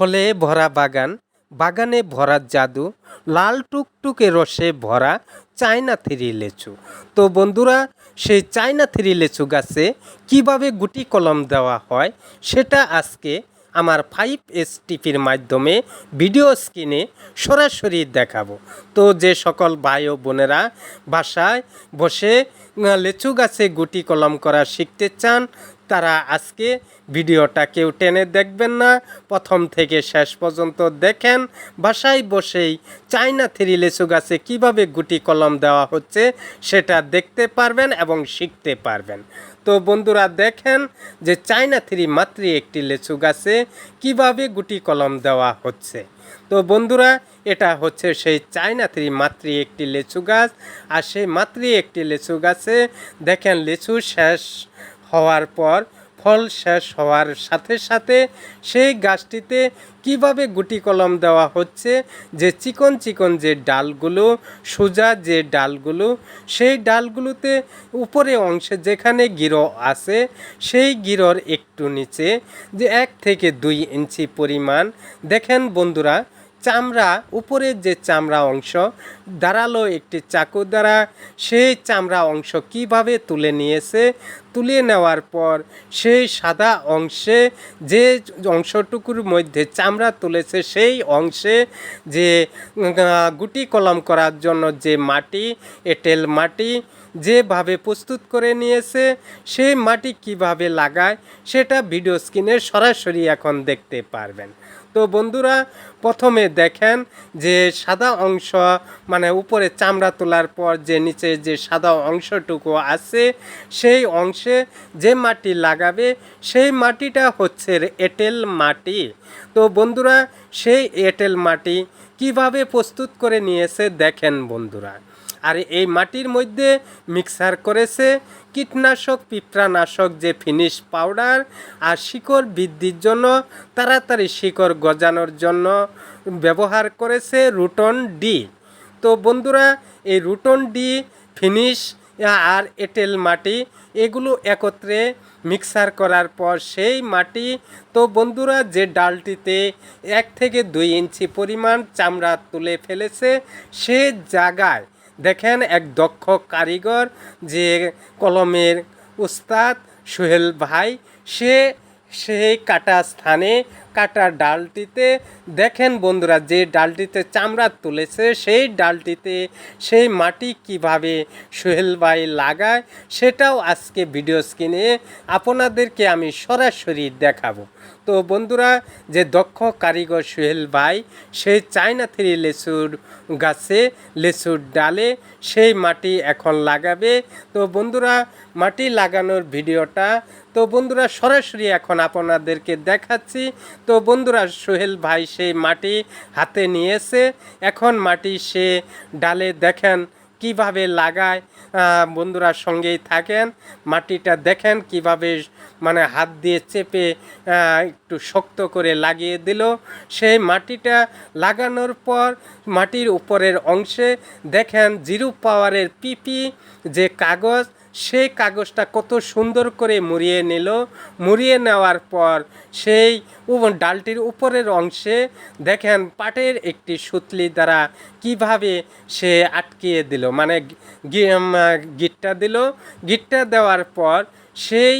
ফলে ভরা বাগান, বাগানে ভরা জাদু, লাল টুকটুকে রসে ভরা চায়না থ্রি লেচু। তো বন্ধুরা, সেই চায়না থ্রি লেচু গাছে কিভাবে গুটি কলম দেওয়া হয় সেটা আজকে আমার 5S টিপির মাধ্যমে ভিডিও স্ক্রিনে সরাসরি দেখাবো। তো যে সকল ভাই ও বোনেরা বাসায় বসে লেচু গাছে গুটি কলম করা শিখতে চান, তারা আজকে ভিডিওটা কেউ টেনে দেখবেন না, প্রথম থেকে শেষ পর্যন্ত দেখেন। বাসায় বসেই চায়না থ্রি লেচু গাছে কীভাবে গুটি কলম দেওয়া হচ্ছে সেটা দেখতে পারবেন এবং শিখতে পারবেন। তো বন্ধুরা দেখেন যে চায়না থ্রি মাত্র একটি লেচু গাছে কিভাবে গুটি কলম দেওয়া হচ্ছে। তো বন্ধুরা, এটা হচ্ছে সেই চায়না থ্রি মাত্র একটি লেচু গাছ। আর সেই মাত্র একটি লেচু গাছে দেখেন লেচু শেষ হওয়ার পর, ফল শেষ হওয়ার সাথে সাথে সেই গাছটিতে কিভাবে গুটি কলম দেওয়া হচ্ছে, যে চিকন চিকন যে ডালগুলো, সোজা যে ডালগুলো, সেই ডালগুলোতে উপরে অংশে যেখানে গিরো আছে সেই গিরোর একটু নিচে যে 1 থেকে 2 ইঞ্চি পরিমাণ দেখেন বন্ধুরা চামড়া, উপরের যে চামড়া অংশ দাঁড়ালো একটি চাকু দ্বারা সেই চামড়া অংশ কিভাবে তুলে নিয়েছে, তুলে নেওয়ার পর সেই সাদা অংশে যে অংশটুকুর মধ্যে চামড়া তুলেছে সেই অংশে যে গুটি কলম করার জন্য যে মাটি, এঁটেল মাটি যেভাবে প্রস্তুত করে নিয়েছে, সেই মাটি কিভাবে লাগায় সেটা ভিডিও স্ক্রিনে সরাসরি এখন দেখতে পারবেন। তো বন্ধুরা, প্রথমে দেখেন যে সাদা অংশ, মানে উপরে চামড়া তোলার পর যে নিচে যে সাদা অংশটুকু আছে সেই অংশে যে মাটি লাগাবে সেই মাটিটা হচ্ছে এঁটেল মাটি। তো বন্ধুরা, সেই এঁটেল মাটি কিভাবে প্রস্তুত করে নিয়েছে দেখেন বন্ধুরা। আর এই মাটির মধ্যে মিক্সার করেছে কীটনাশক, পিঁপড়ানাশক যে ফিনিশ পাউডার, আর শিকড় বৃদ্ধির জন্য, তাড়াতাড়ি শিকড় গজানোর জন্য ব্যবহার করেছে রুটন ডি। তো বন্ধুরা, এই রুটন ডি, ফিনিশ আর এঁটেল মাটি এগুলো একত্রে মিক্সার করার পর সেই মাটি, তো বন্ধুরা যে ডালটিতে 1 থেকে 2 ইঞ্চি পরিমাণ চামড়া তুলে ফেলেছে সে জায়গায় দেখেন এক দক্ষ কারিগর, যে কলমের উস্তাদ সোহেল ভাই, সেই কাটা স্থানে, কাটা ডালটিতে দেখেন বন্ধুরা যে ডালটিতে চামড়া তুলেছে সেই ডালটিতে সেই মাটি কিভাবে সোহেল ভাই লাগায় সেটাও আজকে ভিডিও স্ক্রিনে আপনাদেরকে আমি সরাসরি দেখাবো। তো বন্ধুরা, যে দক্ষ কারিগর সোহেল ভাই সেই চায়না থ্রি লেচুর গাছে, লেচুর ডালে সেই মাটি এখন লাগাবে। তো বন্ধুরা, মাটি লাগানোর ভিডিওটা তো বন্ধুরা সরাসরি এখন আপনাদেরকে দেখাচ্ছি। তো বন্ধুরা, সোহেল ভাই সেই মাটি হাতে নিয়েছে, এখন মাটি সে ডালে দেখেন কিভাবে লাগায়। বন্ধুরা সঙ্গেই থাকেন, মাটিটা দেখেন কিভাবে মানে হাত দিয়ে চেপে একটু শক্ত করে লাগিয়ে দিল। সেই মাটিটা লাগানোর পর মাটির উপরের অংশে দেখেন 0 পাওয়ারের পিপি যে কাগজ, সেই কাগজটা কত সুন্দর করে মুড়িয়ে নিল। মুড়িয়ে নেওয়ার পর সেই ডালটির উপরের অংশে দেখেন পাটের একটি সুতলি দ্বারা কিভাবে সে আটকিয়ে দিল, মানে গিটটা দিল। গিটটা দেওয়ার পর সেই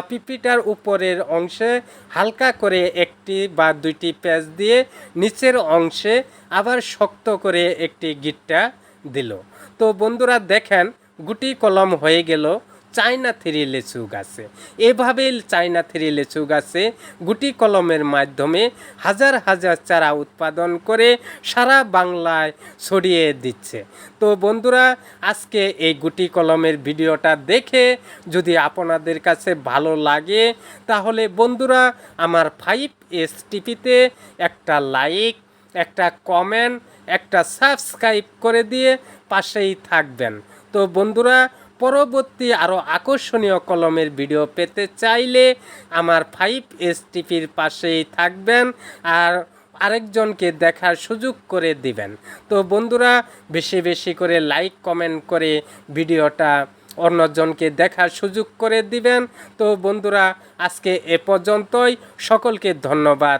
পিপিটার উপরের অংশে হালকা করে 1টি বা 2টি প্যাচ দিয়ে নিচের অংশে আবার শক্ত করে একটি গিটটা দিল। তো বন্ধুরা দেখেন গুটি কলম হয়ে গেল চায়না থ্রি লেচু গাছে। এভাবে চায়না থ্রি লেচু গাছে গুটি কলমের মাধ্যমে হাজার হাজার চারা উৎপাদন করে সারা বাংলায় ছড়িয়ে দিচ্ছে। তো বন্ধুরা, আজকে এই গুটি কলমের ভিডিওটা দেখে যদি আপনাদের কাছে ভালো লাগে তাহলে বন্ধুরা আমার 5S টিভিতে একটা লাইক, একটা কমেন্ট, একটা সাবস্ক্রাইব করে দিয়ে পাশেই থাকবেন। তো বন্ধুরা, পরবর্তী আরও আকর্ষণীয় কলমের ভিডিও পেতে চাইলে আমার 5S টিভির পাশেই থাকবেন আর আরেকজনকে দেখার সুযোগ করে দিবেন। তো বন্ধুরা, বেশি বেশি করে লাইক কমেন্ট করে ভিডিওটা অন্যজনকে দেখার সুযোগ করে দিবেন। তো বন্ধুরা, আজকে এ পর্যন্তই, সকলকে ধন্যবাদ।